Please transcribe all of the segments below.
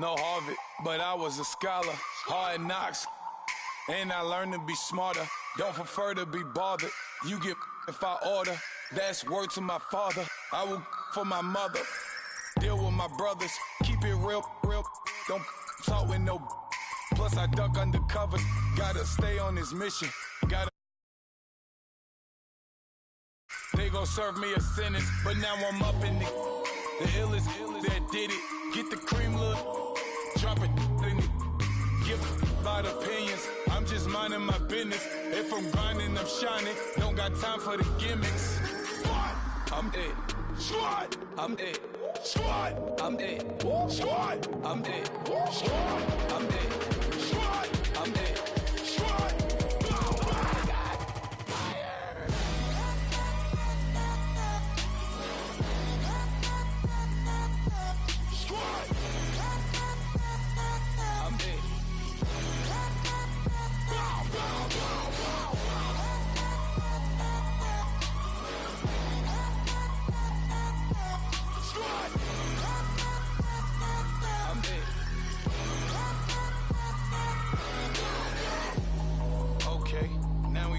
No Harvard, but I was a scholar. Hard knocks, and I learned to be smarter. Don't prefer to be bothered. You get if I order. That's word to my father. I will for my mother. Deal with my brothers. Keep it real, real. Don't talk with no. Plus I duck under covers. Gotta stay on this mission. Gotta. They gon' serve me a sentence, but now I'm up in the illest that did it. Get the cream look, drop it in it. Give a lot of opinions. I'm just minding my business. If I'm grinding, I'm shining. Don't got time for the gimmicks. Squad, I'm it. Squad, I'm it. Squad, I'm it. Squad, I'm it. Squad, I'm it. Squad, I'm it. Squad.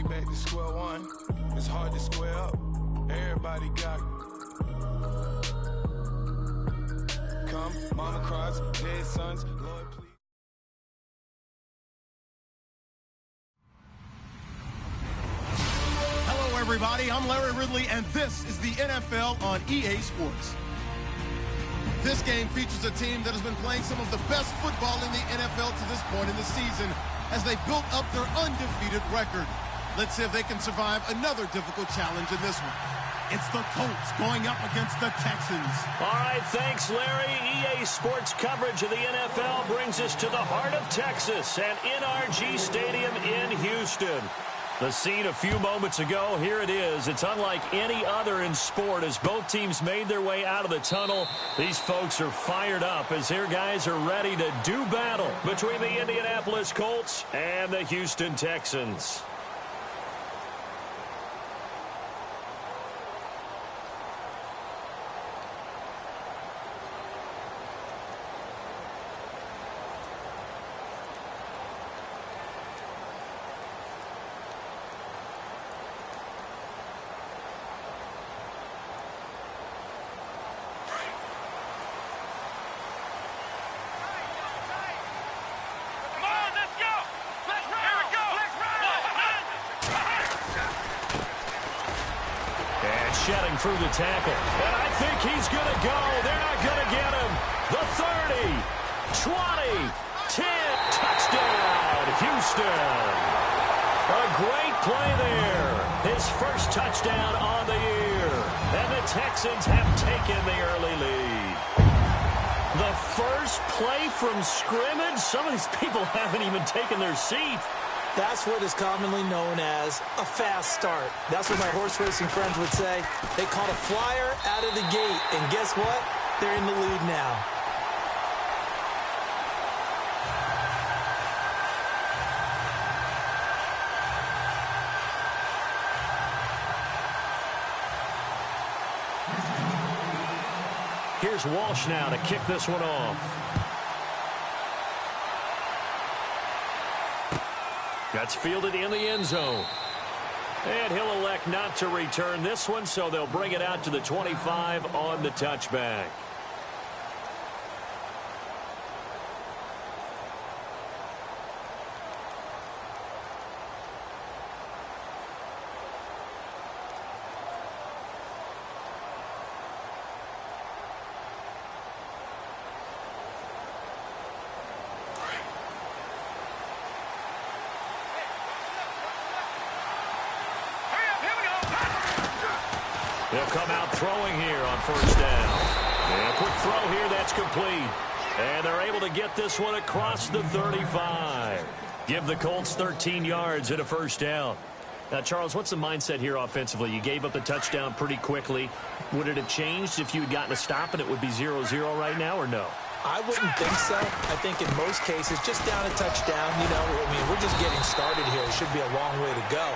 Back to square one. It's hard to square up. Everybody got come, mama cries, dead sons, Lord please. Hello everybody, I'm Larry Ridley and this is the NFL on EA Sports. This game features a team that has been playing some of the best football in the NFL to this point in the season as they built up their undefeated record. Let's see if they can survive another difficult challenge in this one. It's the Colts going up against the Texans. All right, thanks, Larry. EA Sports coverage of the NFL brings us to the heart of Texas and NRG Stadium in Houston. The scene a few moments ago, here it is. It's unlike any other in sport as both teams made their way out of the tunnel. These folks are fired up as their guys are ready to do battle between the Indianapolis Colts and the Houston Texans. Shedding through the tackle. And I think he's going to go. They're not going to get him. The 30, 20, 10, touchdown, Houston. A great play there. His first touchdown on the year. And the Texans have taken the early lead. The first play from scrimmage. Some of these people haven't even taken their seat. That's what is commonly known as a fast start. That's what my horse racing friends would say. They caught a flyer out of the gate, and guess what? They're in the lead now. Here's Walsh now to kick this one off. That's fielded in the end zone. And he'll elect not to return this one, so they'll bring it out to the 25 on the touchback. They'll come out throwing here on first down. And a quick throw here, that's complete. And they're able to get this one across the 35. Give the Colts 13 yards and a first down. Now, Charles, what's the mindset here offensively? You gave up the touchdown pretty quickly. Would it have changed if you had gotten a stop and it would be 0-0 right now, or no? I wouldn't think so. I think in most cases, just down a touchdown, you know, I mean, we're just getting started here. It should be a long way to go.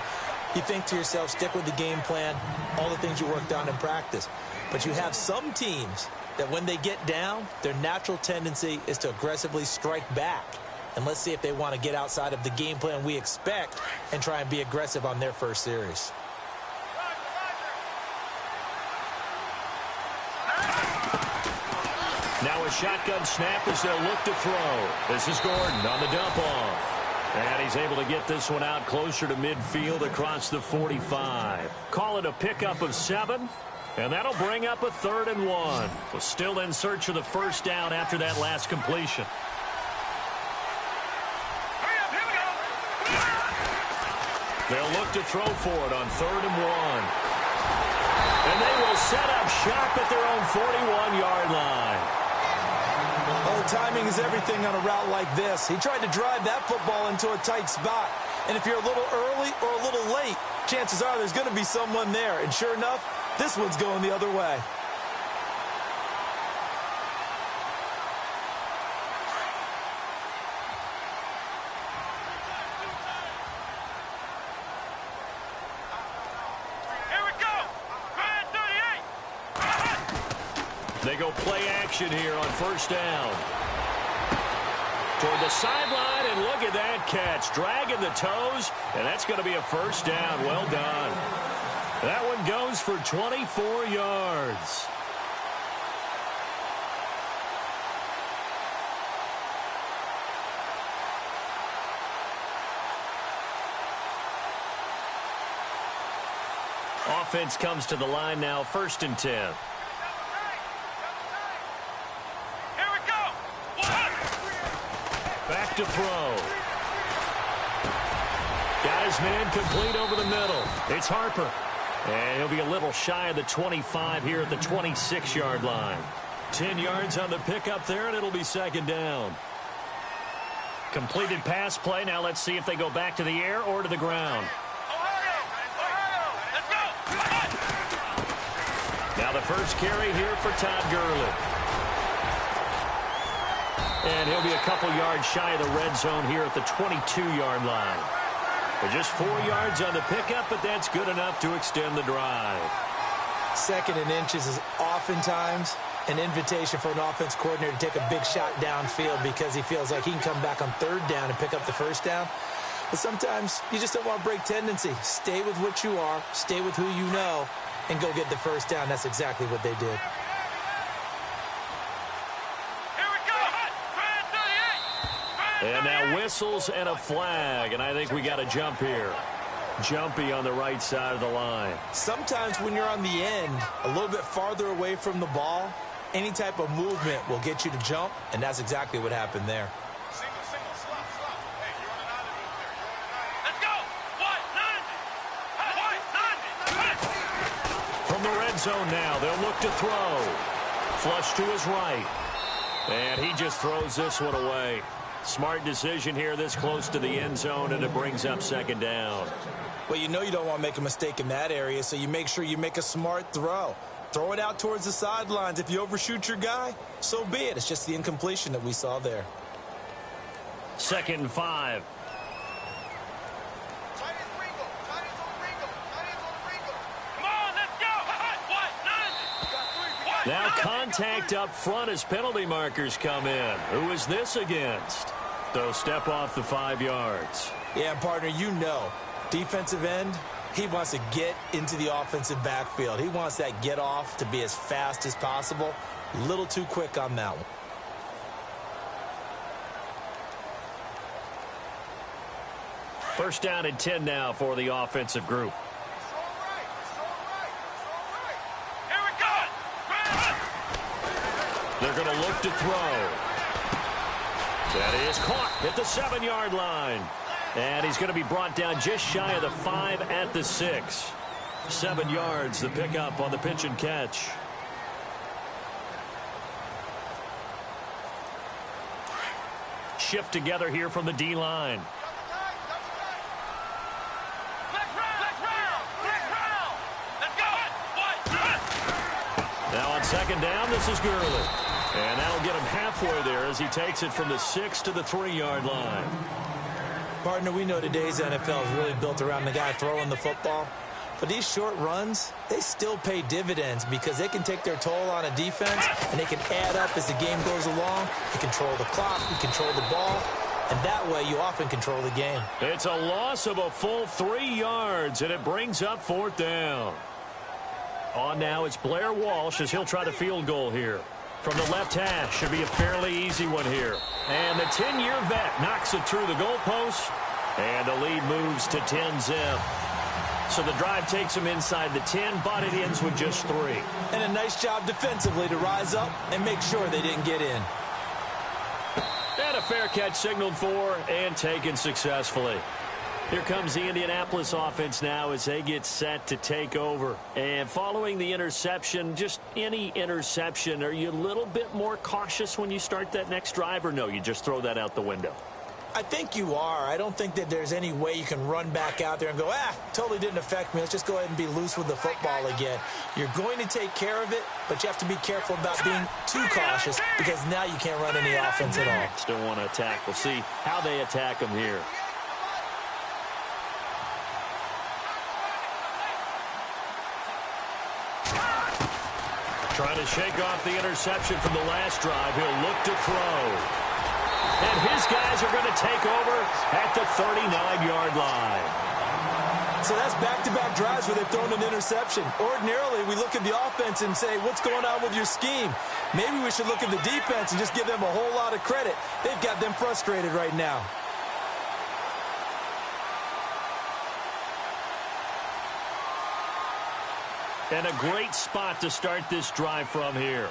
You think to yourself, stick with the game plan, all the things you worked on in practice. But you have some teams that when they get down, their natural tendency is to aggressively strike back. And let's see if they want to get outside of the game plan we expect and try and be aggressive on their first series. Now a shotgun snap as they'll look to throw. This is Gordon on the dump off. And he's able to get this one out closer to midfield across the 45. Call it a pickup of 7. And that'll bring up a 3rd and 1. So still in search of the first down after that last completion. They'll look to throw for it on 3rd and 1. And they will set up shop at their own 41-yard line. Oh, timing is everything on a route like this. He tried to drive that football into a tight spot. And if you're a little early or a little late, chances are there's going to be someone there. And sure enough, this one's going the other way. They go play action here on first down. Toward the sideline, and look at that catch. Dragging the toes, and that's going to be a first down. Well done. That one goes for 24 yards. Offense comes to the line now, 1st and 10. Back to throw. Got his man complete over the middle. It's Harper. And he'll be a little shy of the 25 here at the 26-yard line. 10 yards on the pickup there, and it'll be 2nd down. Completed pass play. Now let's see if they go back to the air or to the ground. Now the first carry here for Todd Gurley. And he'll be a couple yards shy of the red zone here at the 22-yard line. But just 4 yards on the pickup, but that's good enough to extend the drive. 2nd and inches is oftentimes an invitation for an offense coordinator to take a big shot downfield because he feels like he can come back on 3rd down and pick up the first down. But sometimes you just don't want to break tendency. Stay with what you are, stay with who you know, and go get the first down. That's exactly what they did. And now whistles and a flag, and I think we got a jump here. Jumpy on the right side of the line. Sometimes when you're on the end, a little bit farther away from the ball, any type of movement will get you to jump, and that's exactly what happened there. From the red zone now, they'll look to throw. Flush to his right. And he just throws this one away. Smart decision here this close to the end zone, and it brings up 2nd down. Well, you know you don't want to make a mistake in that area, so you make sure you make a smart throw. Throw it out towards the sidelines. If you overshoot your guy, so be it. It's just the incompletion that we saw there. 2nd and 5. Now contact up front as penalty markers come in. Who is this against? They'll step off the 5 yards. Yeah, partner, you know, defensive end, he wants to get into the offensive backfield. He wants that get off to be as fast as possible. A little too quick on that one. First down and 10 now for the offensive group. They're going to look to throw. That is caught at the 7-yard line. And he's going to be brought down just shy of the 5 at the 6. 7 yards, the pickup on the pitch and catch. Shift together here from the D-line. Now on 2nd down, this is Gurley. And that'll get him halfway there as he takes it from the 6 to the 3-yard line. Partner, we know today's NFL is really built around the guy throwing the football. But these short runs, they still pay dividends because they can take their toll on a defense, and they can add up as the game goes along. You control the clock, you control the ball, and that way you often control the game. It's a loss of a full 3 yards, and it brings up 4th down. On now, it's Blair Walsh as he'll try the field goal here. From the left hash, should be a fairly easy one here. And the 10-year vet knocks it through the goalpost, and the lead moves to 10-zip. So the drive takes them inside the 10, but it ends with just 3. And a nice job defensively to rise up and make sure they didn't get in. And a fair catch signaled for and taken successfully. Here comes the Indianapolis offense now as they get set to take over. And following the interception, just any interception, are you a little bit more cautious when you start that next drive, or no, you just throw that out the window? I think you are. I don't think that there's any way you can run back out there and go, totally didn't affect me. Let's just go ahead and be loose with the football again. You're going to take care of it, but you have to be careful about being too cautious because now you can't run any offense at all. Still want to attack. We'll see how they attack them here. Trying to shake off the interception from the last drive. He'll look to throw. And his guys are going to take over at the 39-yard line. So that's back-to-back drives where they've thrown an interception. Ordinarily, we look at the offense and say, what's going on with your scheme? Maybe we should look at the defense and just give them a whole lot of credit. They've got them frustrated right now. And a great spot to start this drive from here.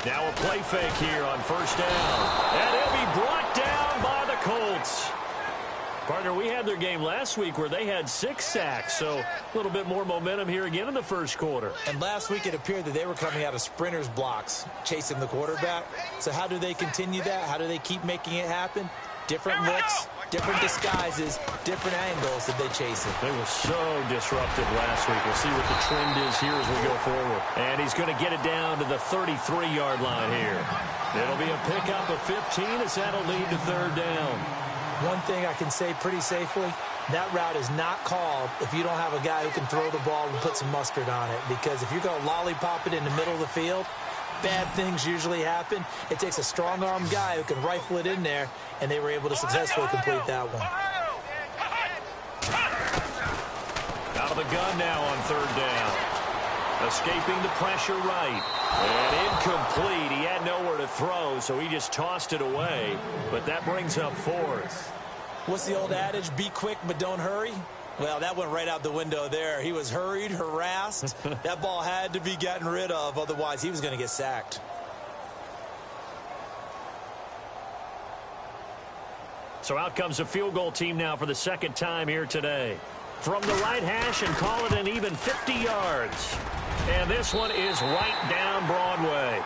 Now a play fake here on 1st down. And he'll be brought down by the Colts. Partner, we had their game last week where they had 6 sacks, so a little bit more momentum here again in the first quarter. And last week it appeared that they were coming out of sprinters blocks, chasing the quarterback. So how do they continue that? How do they keep making it happen? Different looks, different disguises, different angles that they chase it. They were so disruptive last week. We'll see what the trend is here as we go forward. And he's going to get it down to the 33-yard line here. It'll be a pickup of 15 as that'll lead to 3rd down. One thing I can say pretty safely, that route is not called if you don't have a guy who can throw the ball and put some mustard on it. Because if you're going to lollipop it in the middle of the field, bad things usually happen. It takes a strong-armed guy who can rifle it in there, and they were able to successfully complete that one. Out of the gun now on 3rd down. Escaping the pressure right. And incomplete. He had nowhere to throw, so he just tossed it away. But that brings up 4th. What's the old adage? Be quick, but don't hurry? Well, that went right out the window there. He was hurried, harassed. That ball had to be gotten rid of, otherwise he was going to get sacked. So out comes the field goal team now for the 2nd time here today. From the right hash and call it an even 50 yards. And this one is right down Broadway.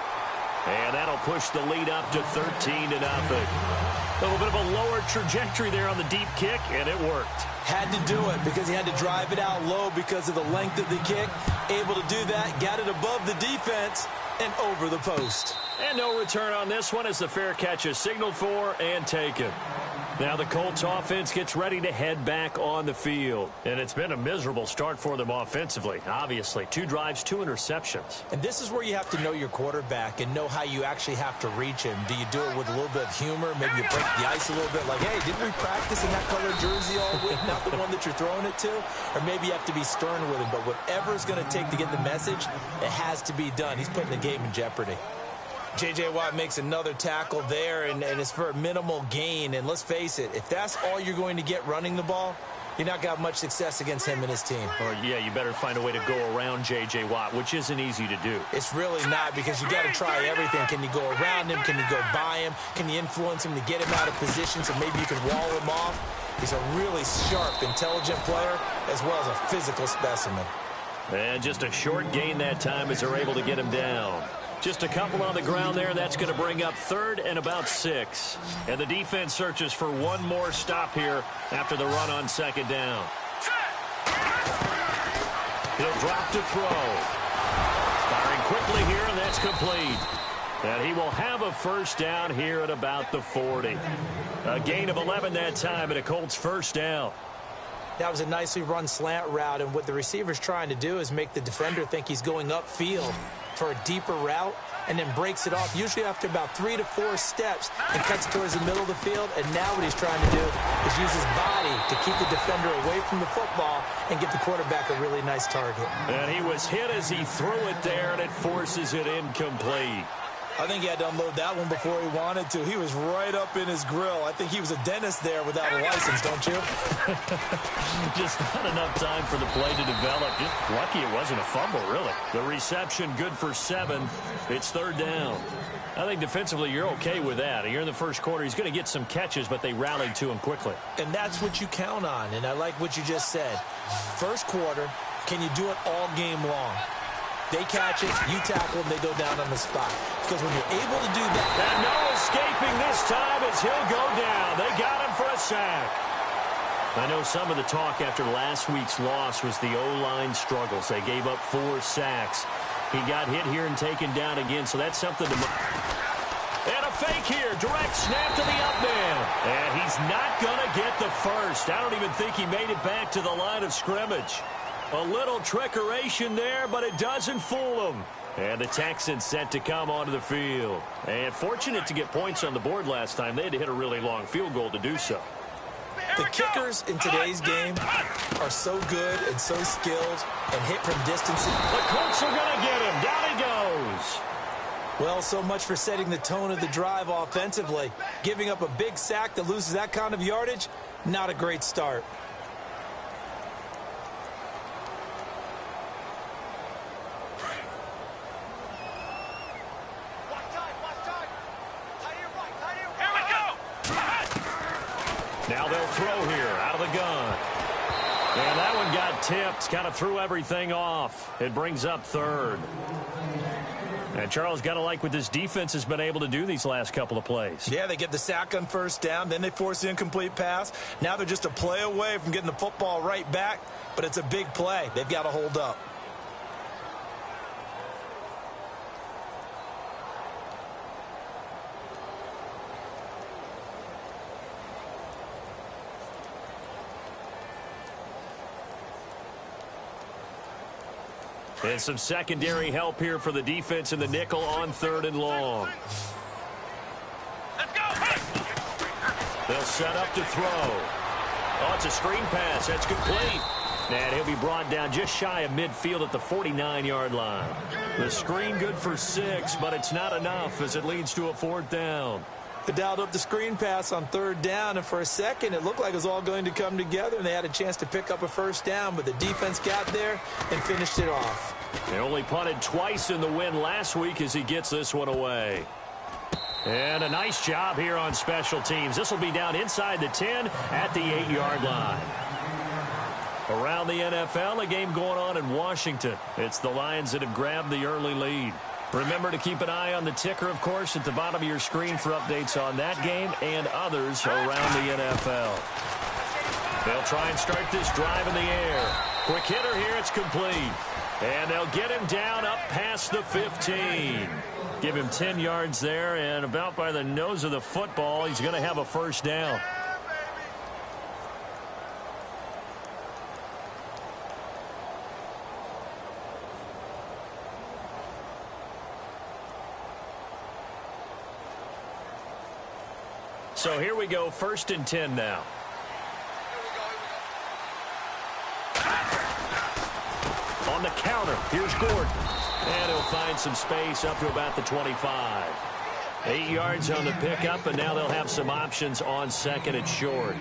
And that'll push the lead up to 13-0. A little bit of a lower trajectory there on the deep kick, and it worked. Had to do it because he had to drive it out low because of the length of the kick. Able to do that, got it above the defense and over the post. And no return on this one as the fair catch is signaled for and taken. Now the Colts offense gets ready to head back on the field. And it's been a miserable start for them offensively, obviously. 2 drives, 2 interceptions. And this is where you have to know your quarterback and know how you actually have to reach him. Do you do it with a little bit of humor? Maybe you break the ice a little bit like, hey, didn't we practice in that color jersey all week? Not the one that you're throwing it to? Or maybe you have to be stern with him. But whatever it's going to take to get the message, it has to be done. He's putting the game in jeopardy. J.J. Watt makes another tackle there, and it's for a minimal gain. And let's face it, if that's all you're going to get running the ball, you're not got much success against him and his team. Or, yeah, you better find a way to go around J.J. Watt, which isn't easy to do. It's really not because you got to try everything. Can you go around him? Can you go by him? Can you influence him to get him out of position so maybe you can wall him off? He's a really sharp, intelligent player as well as a physical specimen. And just a short gain that time as they're able to get him down. Just a couple on the ground there. That's going to bring up 3rd and about 6. And the defense searches for one more stop here after the run on 2nd down. He'll drop to throw. Firing quickly here, and that's complete. And he will have a first down here at about the 40. A gain of 11 that time, and a Colts first down. That was a nicely run slant route, and what the receiver's trying to do is make the defender think he's going upfield for a deeper route, and then breaks it off, usually after about 3 to 4 steps, and cuts towards the middle of the field. And now what he's trying to do is use his body to keep the defender away from the football and give the quarterback a really nice target. And he was hit as he threw it there, and it forces it incomplete. I think he had to unload that one before he wanted to. He was right up in his grill. I think he was a dentist there without a license, don't you? Just not enough time for the play to develop. Just lucky it wasn't a fumble, really. The reception good for 7. It's third down. I think defensively you're okay with that. You're in the first quarter. He's going to get some catches, but they rallied to him quickly. And that's what you count on, and I like what you just said. First quarter, can you do it all game long? They catch it, you tackle them, they go down on the spot. Because when you're able to do that... And no escaping this time as he'll go down. They got him for a sack. I know some of the talk after last week's loss was the O-line struggles. They gave up 4 sacks. He got hit here and taken down again, so that's something to... And a fake here. Direct snap to the up man. And he's not going to get the first. I don't even think he made it back to the line of scrimmage. A little trickeration there, but it doesn't fool him. And the Texans set to come onto the field. And fortunate to get points on the board last time. They had to hit a really long field goal to do so. The kickers in today's game are so good and so skilled and hit from distance. The Colts are going to get him. Down he goes. Well, so much for setting the tone of the drive offensively. Giving up a big sack that loses that kind of yardage, not a great start. Now they'll throw here out of the gun. And that one got tipped. Kind of threw everything off. It brings up third. And Charles, got to like what this defense has been able to do these last couple of plays. Yeah, they get the sack on first down. Then they force the incomplete pass. Now they're just a play away from getting the football right back. But it's a big play. They've got to hold up. And some secondary help here for the defense in the nickel on 3rd and long. Let's go. They'll set up to throw. Oh, it's a screen pass. That's complete. And he'll be brought down just shy of midfield at the 49-yard line. The screen good for 6, but it's not enough as it leads to a 4th down. They dialed up the screen pass on 3rd down, and for a second it looked like it was all going to come together, and they had a chance to pick up a first down, but the defense got there and finished it off. They only punted twice in the win last week as he gets this one away. And a nice job here on special teams. This will be down inside the 10 at the 8-yard line. Around the NFL, a game going on in Washington. It's the Lions that have grabbed the early lead. Remember to keep an eye on the ticker, of course, at the bottom of your screen for updates on that game and others around the NFL. They'll try and start this drive in the air. Quick hitter here, it's complete. And they'll get him down up past the 15. Give him 10 yards there, and about by the nose of the football, he's going to have a first down. So here we go, 1st and 10 now. On the counter, here's Gordon. And he'll find some space up to about the 25. 8 yards on the pickup, and now they'll have some options on 2nd and short.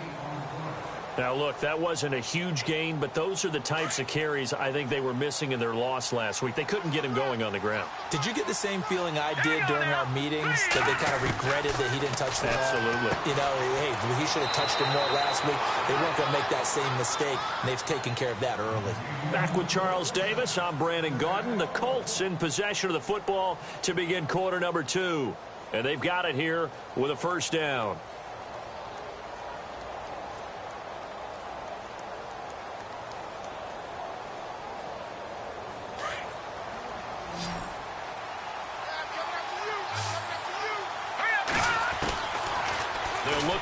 Now, look, that wasn't a huge gain, but those are the types of carries I think they were missing in their loss last week. They couldn't get him going on the ground. Did you get the same feeling I did during our meetings, that they kind of regretted that he didn't touch the ball? Absolutely. You know, hey, he should have touched him more last week. They weren't going to make that same mistake, and they've taken care of that early. Back with Charles Davis, I'm Brandon Gaudin. The Colts in possession of the football to begin quarter number 2. And they've got it here with a first down.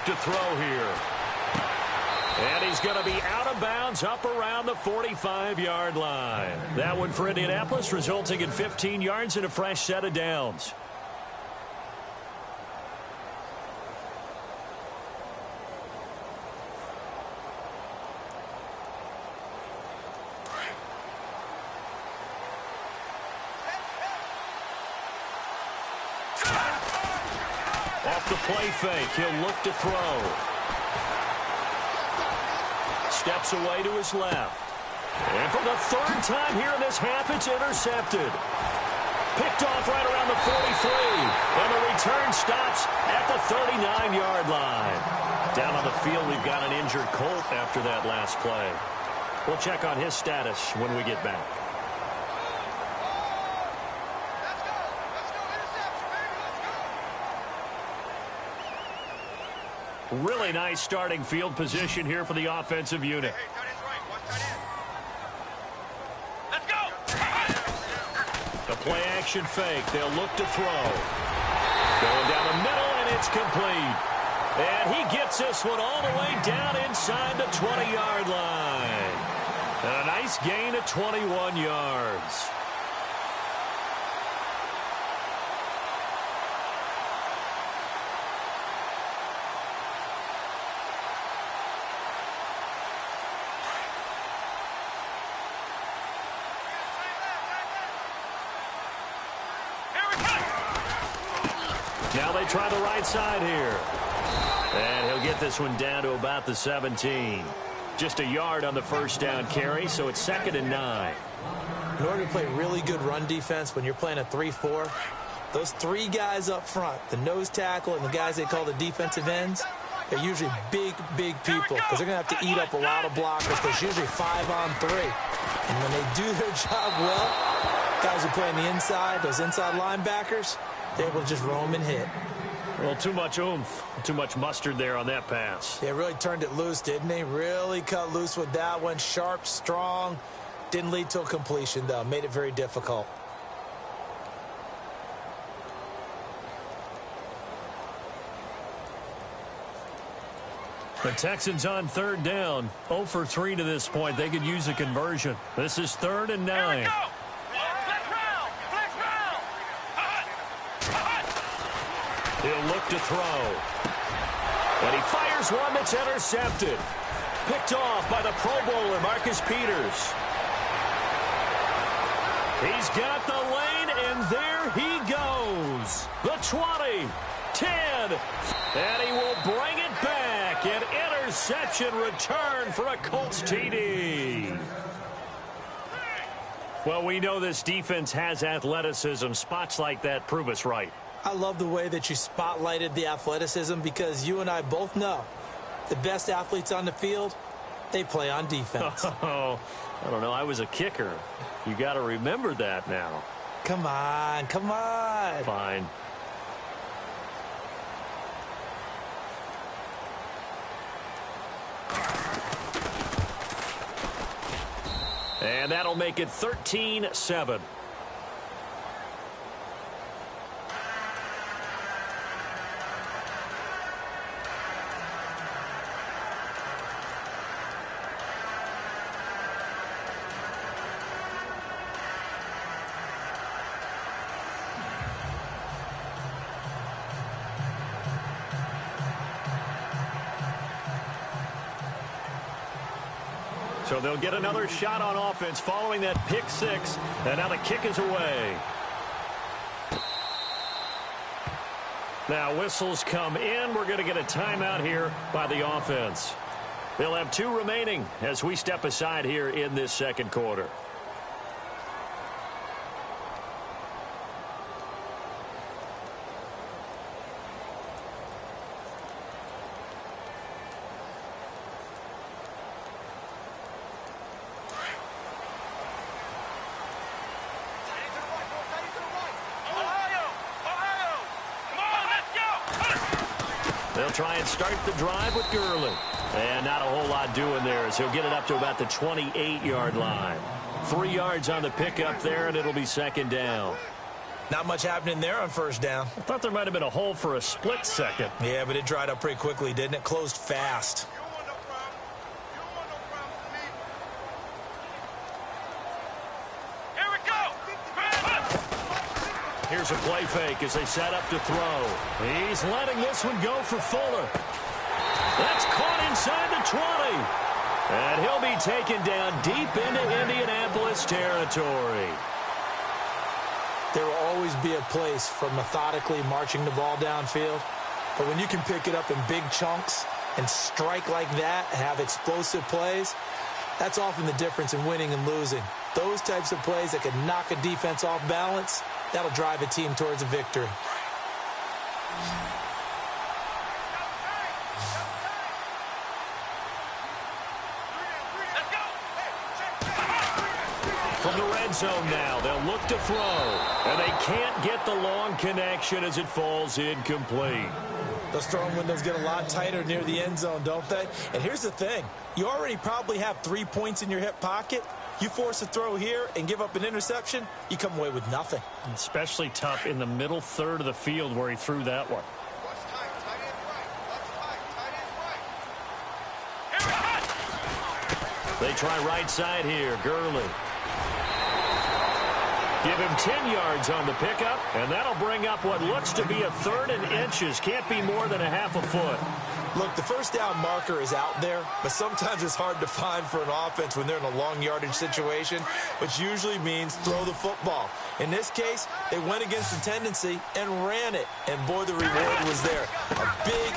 to throw here. And he's going to be out of bounds up around the 45-yard line. That one for Indianapolis, resulting in 15 yards and a fresh set of downs. Off the play fake, he'll look to throw. Steps away to his left. And for the third time here in this half, it's intercepted. Picked off right around the 43. And the return stops at the 39-yard line. Down on the field, we've got an injured Colt after that last play. We'll check on his status when we get back. Really nice starting field position here for the offensive unit. Let's go! The play action fake. They'll look to throw. Going down the middle, and it's complete. And he gets this one all the way down inside the 20-yard line. And a nice gain of 21 yards. Now they try the right side here. And he'll get this one down to about the 17. Just a yard on the first down carry, so it's 2nd and 9. In order to play really good run defense when you're playing a 3-4, those three guys up front, the nose tackle and the guys they call the defensive ends, they're usually big people because they're going to have to eat up a lot of blockers. There's usually 5 on 3. And when they do their job well, guys who play on the inside, those inside linebackers, they're able to just roam and hit. Well, too much oomph, too much mustard there on that pass. They really turned it loose, didn't they? Really cut loose with that one. Sharp, strong. Didn't lead to a completion, though. Made it very difficult. The Texans on 3rd down. 0 for 3 to this point. They could use a conversion. This is 3rd and 9. He'll look to throw. And he fires one that's intercepted. Picked off by the Pro Bowler, Marcus Peters. He's got the lane, and there he goes. The 20, 10, and he will bring it back. An interception return for a Colts TD. Well, we know this defense has athleticism. Spots like that prove us right. I love the way that you spotlighted the athleticism because you and I both know the best athletes on the field, they play on defense. Oh, I don't know. I was a kicker. You got to remember that now. Come on, come on. Fine. And that'll make it 13-7. So they'll get another shot on offense following that pick 6. And now the kick is away. Now whistles come in. We're going to get a timeout here by the offense. They'll have 2 remaining as we step aside here in this second quarter. They'll try and start the drive with Gurley. And not a whole lot doing there as he'll get it up to about the 28-yard line. 3 yards on the pickup there, and it'll be 2nd down. Not much happening there on first down. I thought there might have been a hole for a split second. Yeah, but it dried up pretty quickly, didn't it? Closed fast. Here we go. Here's a play fake as they set up to throw. He's letting this one go for Fuller. That's caught inside the 20. And he'll be taken down deep into Indianapolis territory. There will always be a place for methodically marching the ball downfield. But when you can pick it up in big chunks and strike like that and have explosive plays, that's often the difference in winning and losing. Those types of plays that can knock a defense off balance, that'll drive a team towards a victory. From the red zone now, they'll look to throw. And they can't get the long connection as it falls incomplete. Those throwing windows get a lot tighter near the end zone, don't they? And here's the thing. You already probably have 3 points in your hip pocket. You force a throw here and give up an interception, you come away with nothing. Especially tough in the middle third of the field where he threw that one. They try right side here. Gurley. Give him 10 yards on the pickup, and that'll bring up what looks to be a 3rd and inches. Can't be more than a half a foot. Look, the first down marker is out there, but sometimes it's hard to find for an offense when they're in a long yardage situation, which usually means throw the football. In this case, they went against the tendency and ran it, and boy, the reward was there. A big,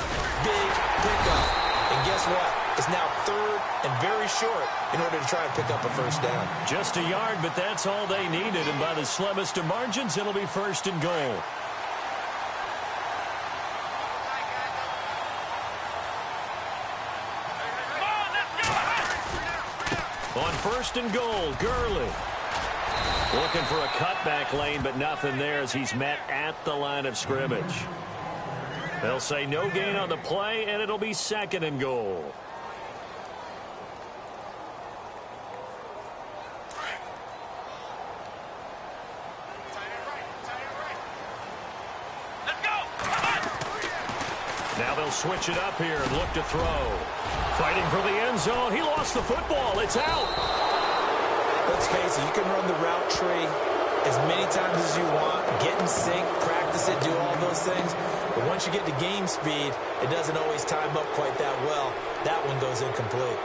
big pickup. And guess what? It's now 3rd and very short in order to try and pick up a first down. Just a yard, but that's all they needed, and by the slimmest of margins, it'll be 1st and goal. On 1st and goal, Gurley. Looking for a cutback lane, but nothing there as he's met at the line of scrimmage. They'll say no gain on the play, and it'll be 2nd and goal. Now they'll switch it up here and look to throw. Fighting for the end zone. He lost the football. It's out. Let's face it, you can run the route tree as many times as you want, get in sync, practice it, do all those things. But once you get to game speed, it doesn't always time up quite that well. That one goes incomplete.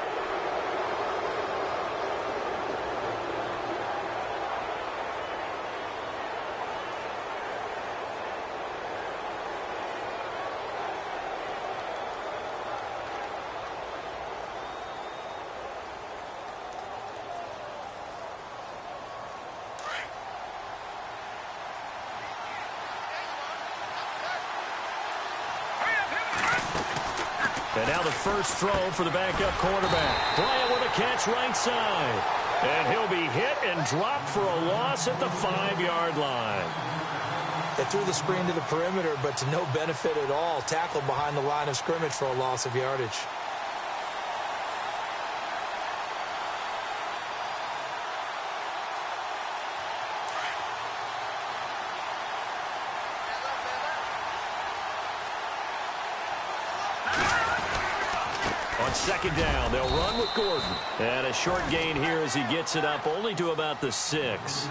And now the first throw for the backup quarterback. Bryant with a catch right side. And he'll be hit and dropped for a loss at the 5-yard line. They threw the screen to the perimeter, but to no benefit at all. Tackled behind the line of scrimmage for a loss of yardage. On 2nd down, they'll run with Gordon. And a short gain here as he gets it up only to about the 6.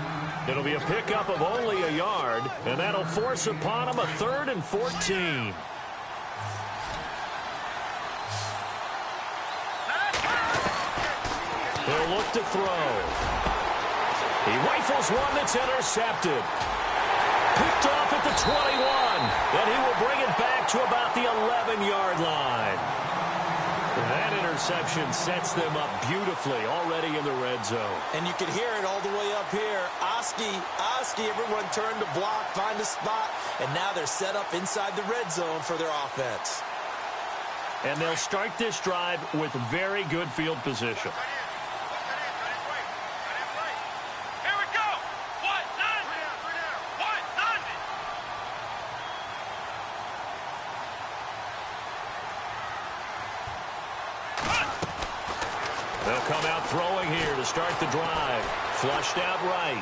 It'll be a pickup of only a yard, and that'll force upon him a 3rd and 14. He'll look to throw. He rifles one that's intercepted. Picked off at the 21, and he will bring it back to about the 11-yard line. That interception sets them up beautifully already in the red zone. And you can hear it all the way up here. Oski, everyone turned to block, find a spot, and now they're set up inside the red zone for their offense. And they'll start this drive with very good field position. They'll come out throwing here to start the drive. Flushed out right.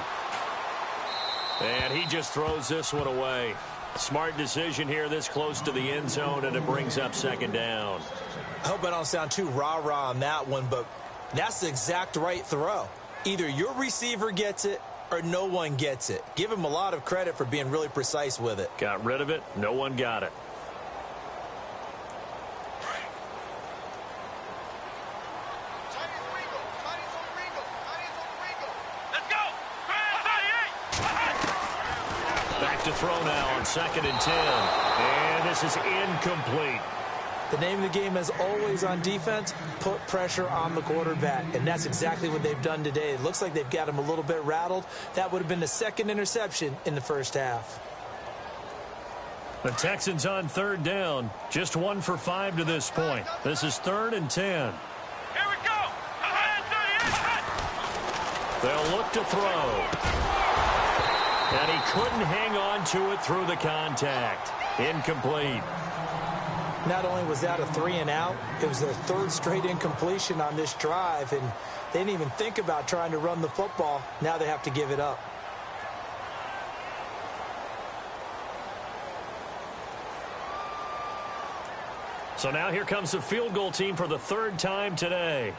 And he just throws this one away. Smart decision here this close to the end zone, and it brings up second down. I hope I don't sound too rah-rah on that one, but that's the exact right throw. Either your receiver gets it or no one gets it. Give him a lot of credit for being really precise with it. Got rid of it. No one got it. Back to throw now on 2nd and 10. And this is incomplete. The name of the game, as always on defense, put pressure on the quarterback. And that's exactly what they've done today. It looks like they've got him a little bit rattled. That would have been the second interception in the first half. The Texans on 3rd down. Just 1 for 5 to this point. This is 3rd and 10. Here we go. They'll look to throw. And he couldn't hang on to it through the contact. Incomplete. Not only was that a 3-and-out, it was their 3rd straight incompletion on this drive, and they didn't even think about trying to run the football. Now they have to give it up. So now here comes the field goal team for the 3rd time today.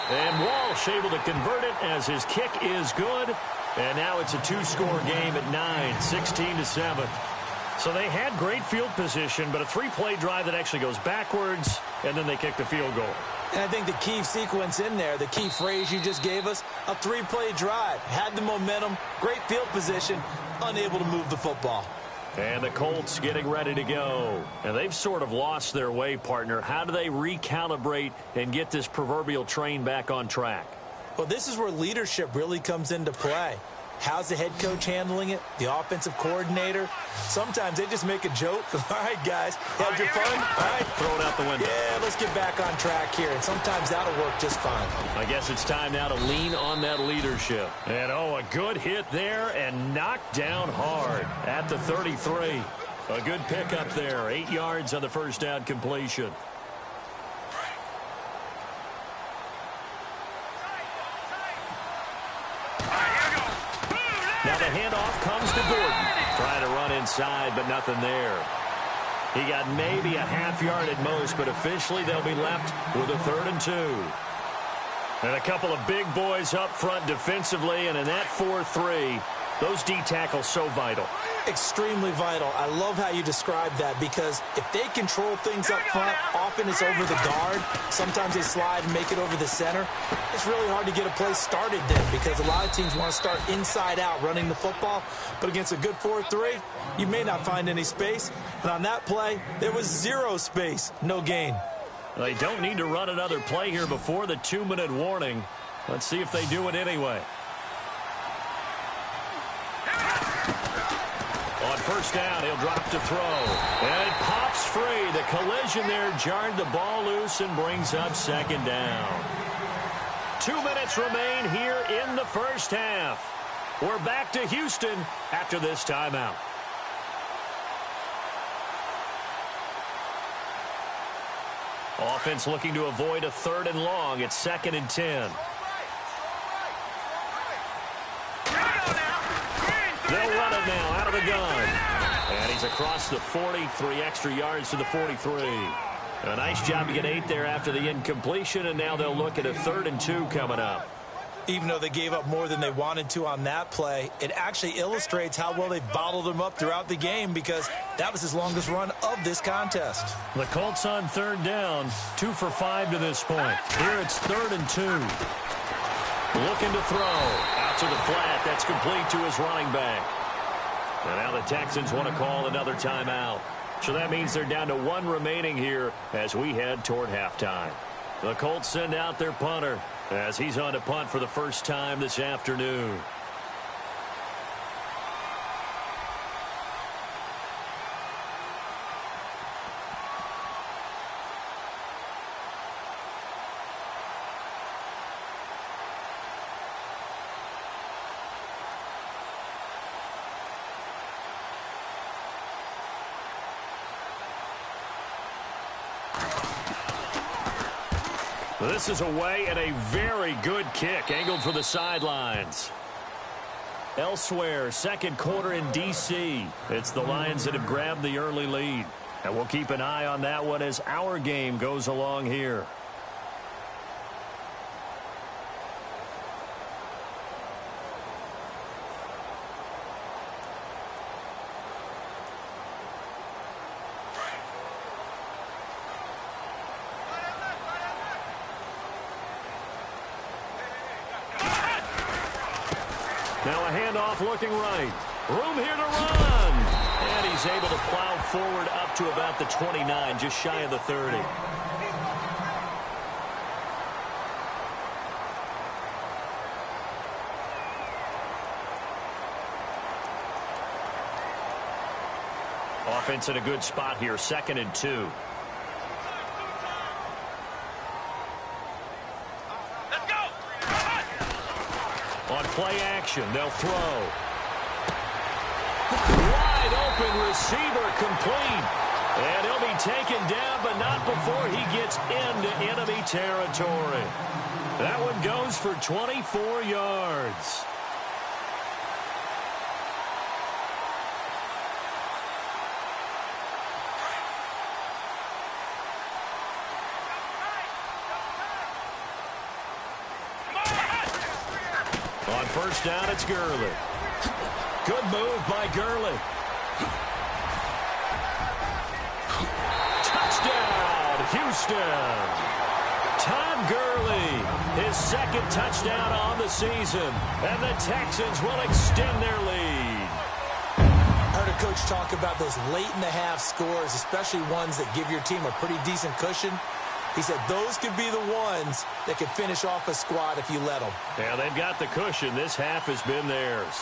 And Walsh able to convert it as his kick is good. And now it's a 2-score game at 9, 16-7. So they had great field position, but a 3-play drive that actually goes backwards, and then they kick the field goal. And I think the key sequence in there, the key phrase you just gave us, a 3-play drive. Had the momentum, great field position, unable to move the football. And the Colts getting ready to go. And they've sort of lost their way, partner. How do they recalibrate and get this proverbial train back on track? Well, this is where leadership really comes into play. How's the head coach handling it? The offensive coordinator? Sometimes they just make a joke. All right, guys, had your fun? All right, throw it out the window. Yeah, let's get back on track here. And sometimes that'll work just fine. I guess it's time now to lean on that leadership. And, a good hit there and knocked down hard at the 33. A good pickup there. 8 yards on the first down completion. Now the handoff comes to Gordon. Trying to run inside, but nothing there. He got maybe a half yard at most, but officially they'll be left with a 3rd and 2. And a couple of big boys up front defensively, and in that 4-3, those D tackles so vital. Extremely vital. I love how you describe that, because if they control things up front, often it's over the guard. Sometimes they slide and make it over the center. It's really hard to get a play started then, because a lot of teams want to start inside out running the football. But against a good 4-3, you may not find any space. And on that play, there was 0 space, no gain. They don't need to run another play here before the 2-minute warning. Let's see if they do it anyway. On first down, he'll drop to throw. And it pops free. The collision there jarred the ball loose and brings up second down. 2 minutes remain here in the first half. We're back to Houston after this timeout. Offense looking to avoid a 3rd and long. It's 2nd and 10. They'll run it now out of the gun. And he's across the 40, 3 extra yards to the 43. A nice job to get 8 there after the incompletion, and now they'll look at a 3rd and 2 coming up. Even though they gave up more than they wanted to on that play, it actually illustrates how well they bottled them up throughout the game, because that was his longest run of this contest. The Colts on 3rd down, 2 for 5 to this point. Here it's 3rd and 2. Looking to throw. Out to the flat. That's complete to his running back. And now the Texans want to call another timeout. So that means they're down to 1 remaining here as we head toward halftime. The Colts send out their punter as he's on to punt for the first time this afternoon. This is away and a very good kick angled for the sidelines. Elsewhere, second quarter in D.C. It's the Lions that have grabbed the early lead. And we'll keep an eye on that one as our game goes along here. Now a handoff looking right. Room here to run. And he's able to plow forward up to about the 29, just shy of the 30. Offense in a good spot here, 2nd and 2. On play action, they'll throw. Wide open receiver complete. And he'll be taken down, but not before he gets into enemy territory. That one goes for 24 yards. On first down, it's Gurley. Good move by Gurley. Touchdown, Houston. Todd Gurley, his 2nd touchdown on the season. And the Texans will extend their lead. I heard a coach talk about those late-in-the-half scores, especially ones that give your team a pretty decent cushion. He said those could be the ones that could finish off a squad if you let them. Yeah, they've got the cushion. This half has been theirs.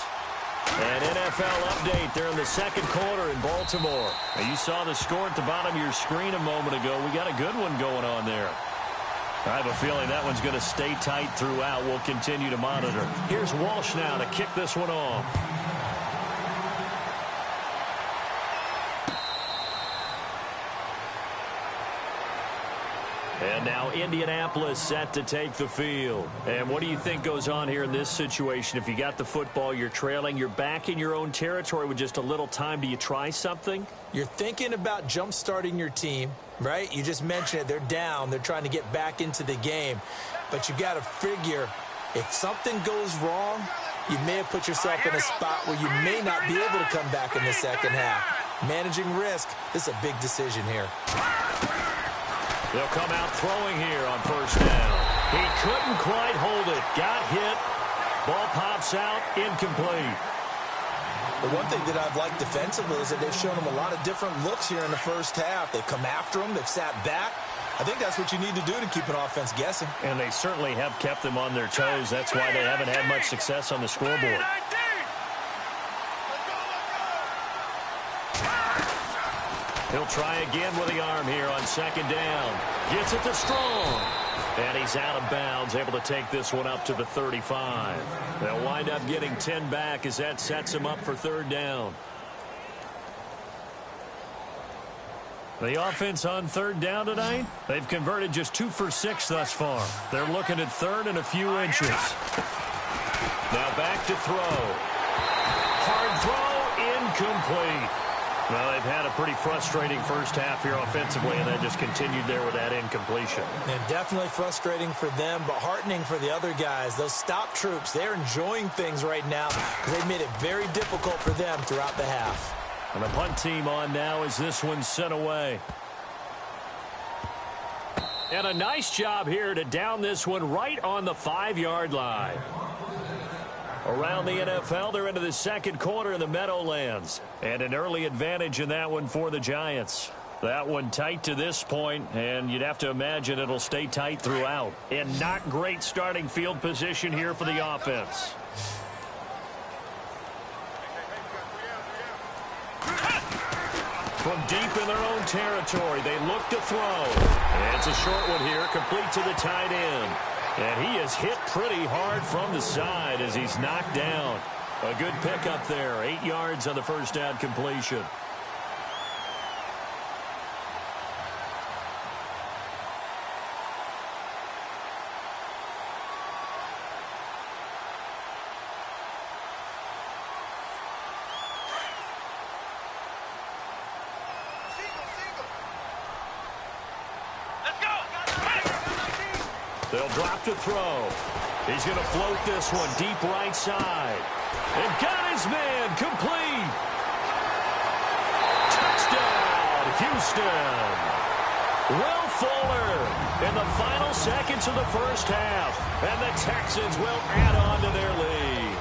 An NFL update there in the second quarter in Baltimore. Now, you saw the score at the bottom of your screen a moment ago. We got a good one going on there. I have a feeling that one's going to stay tight throughout. We'll continue to monitor. Here's Walsh now to kick this one off. And now Indianapolis set to take the field. And what do you think goes on here in this situation? If you got the football, you're trailing, you're back in your own territory with just a little time. Do you try something? You're thinking about jump-starting your team, right? You just mentioned it. They're down. They're trying to get back into the game. But you got to figure if something goes wrong, you may have put yourself in a spot where you may not be able to come back in the second half. Managing risk is a big decision here. They'll come out throwing here on first down. He couldn't quite hold it. Got hit. Ball pops out. Incomplete. The one thing that I've liked defensively is that they've shown him a lot of different looks here in the first half. They've come after him. They've sat back. I think that's what you need to do to keep an offense guessing. And they certainly have kept them on their toes. That's why they haven't had much success on the scoreboard. He'll try again with the arm here on second down. Gets it to Strong. And he's out of bounds, able to take this one up to the 35. They'll wind up getting 10 back as that sets him up for third down. The offense on third down tonight, they've converted just 2 for 6 thus far. They're looking at third and a few inches. Now back to throw. Hard throw, incomplete. Well, they've had a pretty frustrating first half here offensively, and then just continued there with that incompletion. And definitely frustrating for them, but heartening for the other guys. Those stop troops, they're enjoying things right now. They've made it very difficult for them throughout the half. And the punt team on now as this one's sent away. And a nice job here to down this one right on the 5-yard line. Around the NFL, they're into the second quarter in the Meadowlands. And an early advantage in that one for the Giants. That one tight to this point, and you'd have to imagine it'll stay tight throughout. And not great starting field position here for the offense. From deep in their own territory, they look to throw. And it's a short one here, complete to the tight end. And he is hit pretty hard from the side as he's knocked down. A good pickup there. 8 yards on the first down completion. They'll drop to throw. He's going to float this one deep right side. And got his man complete. Touchdown, Houston. Will Fuller in the final seconds of the first half. And the Texans will add on to their lead.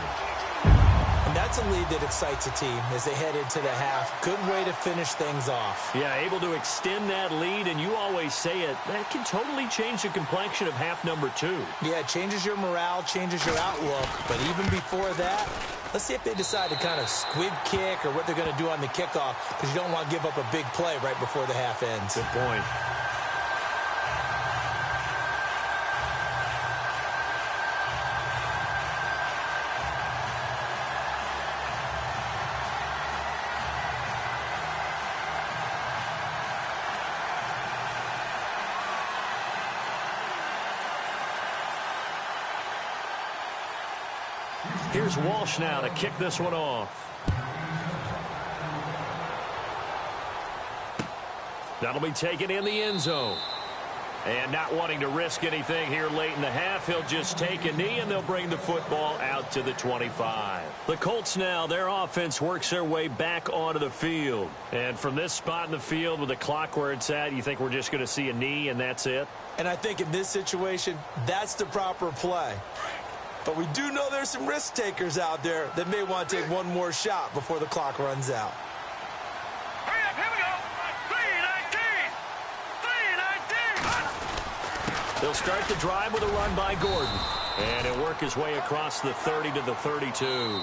And that's a lead that excites a team as they head into the half. Good way to finish things off. Yeah, able to extend that lead, and you always say it, that can totally change the complexion of half number 2. Yeah, it changes your morale, changes your outlook. But even before that, let's see if they decide to kind of squib kick or what they're going to do on the kickoff, because you don't want to give up a big play right before the half ends. Good point. Here's Walsh now to kick this one off. That'll be taken in the end zone. And not wanting to risk anything here late in the half, he'll just take a knee and they'll bring the football out to the 25. The Colts now, their offense works their way back onto the field. And from this spot in the field with the clock where it's at, you think we're just going to see a knee and that's it? And I think in this situation, that's the proper play. But we do know there's some risk takers out there that may want to take one more shot before the clock runs out. Hurry up, here we go. 3:19. They'll start the drive with a run by Gordon. And he'll work his way across the 30 to the 32.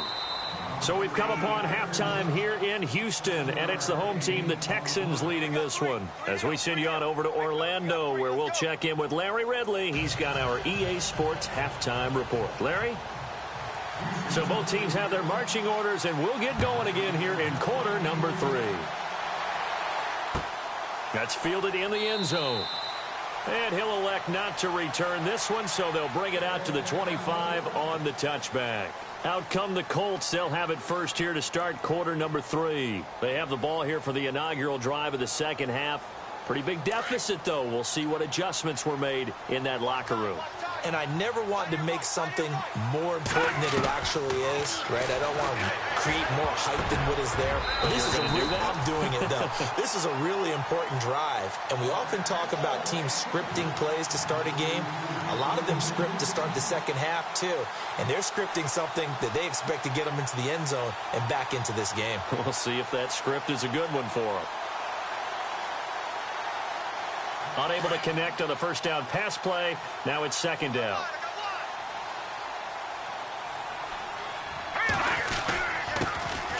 So we've come upon halftime here in Houston, and it's the home team, the Texans, leading this one. As we send you on over to Orlando, where we'll check in with Larry Ridley. He's got our EA Sports halftime report. Larry? So both teams have their marching orders, and we'll get going again here in quarter number 3. That's fielded in the end zone. And he'll elect not to return this one, so they'll bring it out to the 25 on the touchback. Out come the Colts. They'll have it first here to start quarter number 3. They have the ball here for the inaugural drive of the second half. Pretty big deficit, though. We'll see what adjustments were made in that locker room. And I never want to make something more important than it actually is, right? I don't want to create more hype than what is there. But this is I'm doing it, though. This is a really important drive. And we often talk about teams scripting plays to start a game. A lot of them script to start the second half, too. And they're scripting something that they expect to get them into the end zone and back into this game. We'll see if that script is a good one for them. Unable to connect on the first down pass play. Now it's second down.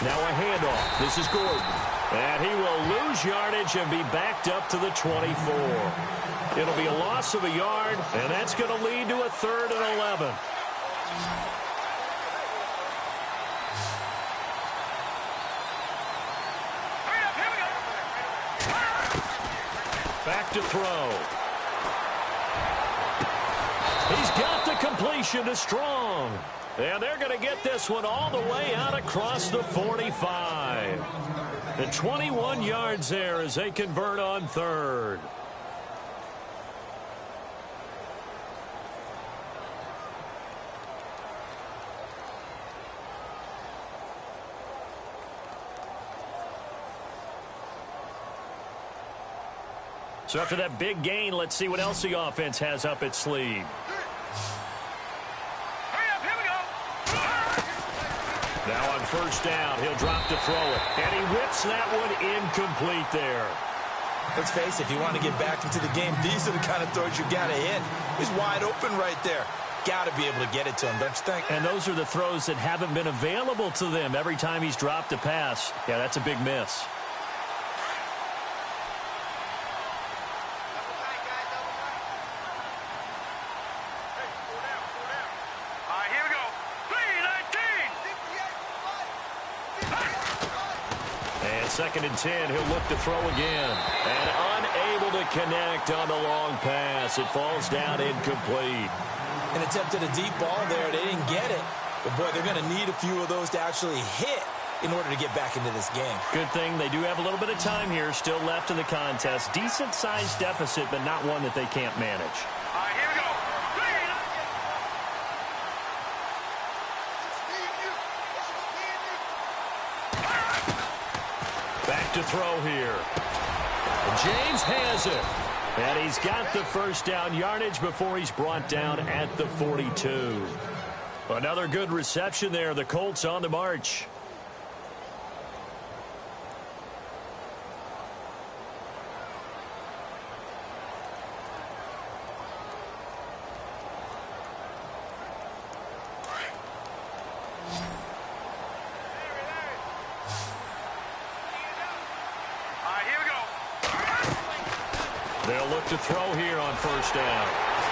Now a handoff. This is Gordon. And he will lose yardage and be backed up to the 24. It'll be a loss of a yard, and that's going to lead to a 3rd and 11. Back to throw. He's got the completion to Strong. And they're going to get this one all the way out across the 45. And 21 yards there as they convert on 3rd. So after that big gain, let's see what else the offense has up its sleeve. Now on first down, he'll drop to throw it. And he whips that one incomplete there. Let's face it, if you want to get back into the game, these are the kind of throws you got to hit. He's wide open right there. Got to be able to get it to him, don't you think? And those are the throws that haven't been available to them every time he's dropped a pass. Yeah, that's a big miss. Second and 10, he'll look to throw again. And unable to connect on the long pass. It falls down incomplete. An attempt at a deep ball there. They didn't get it. But, boy, they're going to need a few of those to actually hit in order to get back into this game. Good thing they do have a little bit of time here still left in the contest. Decent-sized deficit, but not one that they can't manage. Here we go. 3, to throw here. James has it. And he's got the first down yardage before he's brought down at the 42. Another good reception there. The Colts on the march. They'll look to throw here on first down.